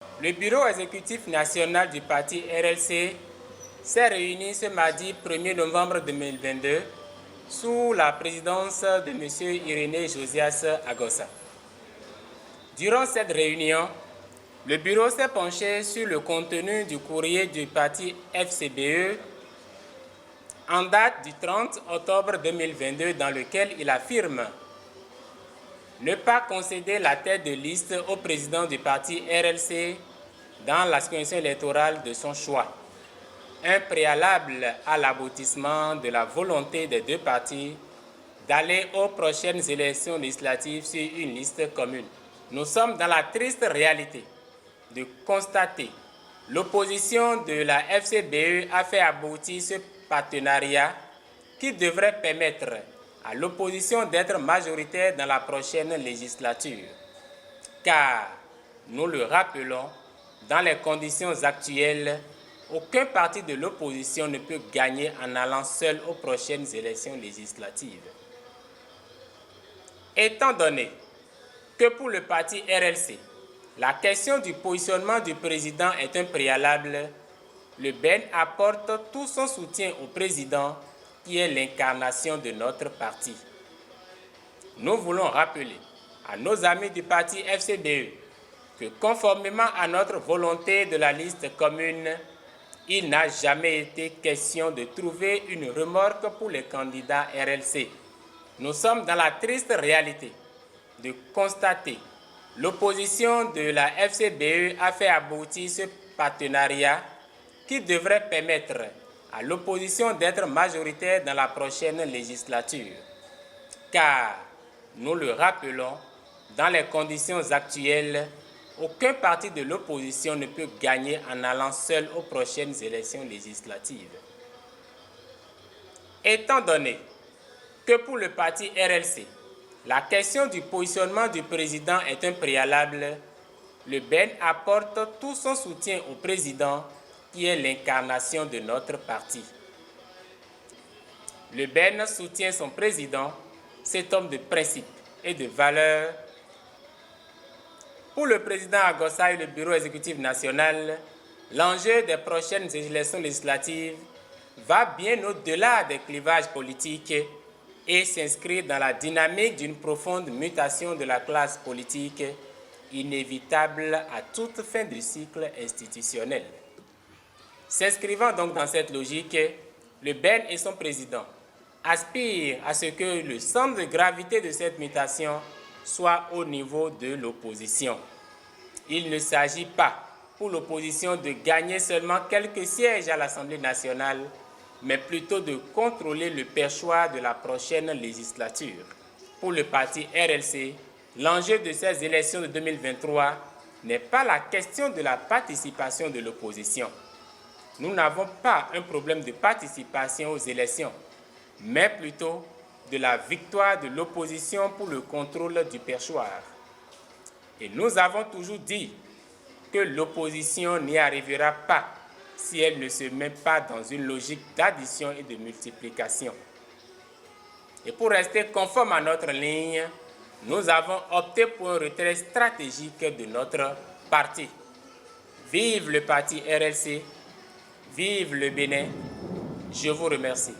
Le bureau exécutif national du parti RLC s'est réuni ce mardi 1er novembre 2022 sous la présidence de M. Irénée Josias Agossa. Durant cette réunion, le bureau s'est penché sur le contenu du courrier du parti FCBE en date du 30 octobre 2022 dans lequel il affirme ne pas concéder la tête de liste au président du parti RLC dans la circonscription électorale de son choix, un préalable à l'aboutissement de la volonté des deux partis d'aller aux prochaines élections législatives sur une liste commune. Nous sommes dans la triste réalité de constater l'opposition de la FCBE a fait aboutir ce partenariat qui devrait permettre à l'opposition d'être majoritaire dans la prochaine législature. Car, nous le rappelons, dans les conditions actuelles, aucun parti de l'opposition ne peut gagner en allant seul aux prochaines élections législatives. Étant donné que pour le parti RLC, la question du positionnement du président est un préalable, le BEN apporte tout son soutien au président qui est l'incarnation de notre parti. Nous voulons rappeler à nos amis du parti FCBE que conformément à notre volonté de la liste commune, il n'a jamais été question de trouver une remorque pour les candidats RLC. Nous sommes dans la triste réalité de constater l'opposition de la FCBE a fait aboutir ce partenariat qui devrait permettre à l'opposition d'être majoritaire dans la prochaine législature. Car, nous le rappelons, dans les conditions actuelles, aucun parti de l'opposition ne peut gagner en allant seul aux prochaines élections législatives. Étant donné que pour le parti RLC, la question du positionnement du président est un préalable, le BEN apporte tout son soutien au président qui est l'incarnation de notre parti. Le BEN soutient son président, cet homme de principe et de valeur. Pour le président Agossa et le bureau exécutif national, l'enjeu des prochaines élections législatives va bien au-delà des clivages politiques et s'inscrit dans la dynamique d'une profonde mutation de la classe politique inévitable à toute fin de cycle institutionnel. S'inscrivant donc dans cette logique, le BEN et son président aspirent à ce que le centre de gravité de cette mutation soit au niveau de l'opposition. Il ne s'agit pas pour l'opposition de gagner seulement quelques sièges à l'Assemblée nationale, mais plutôt de contrôler le perchoir de la prochaine législature. Pour le parti RLC, l'enjeu de ces élections de 2023 n'est pas la question de la participation de l'opposition. Nous n'avons pas un problème de participation aux élections, mais plutôt de la victoire de l'opposition pour le contrôle du perchoir. Et nous avons toujours dit que l'opposition n'y arrivera pas si elle ne se met pas dans une logique d'addition et de multiplication. Et pour rester conforme à notre ligne, nous avons opté pour un retrait stratégique de notre parti. Vive le parti RLC, vive le Bénin, je vous remercie.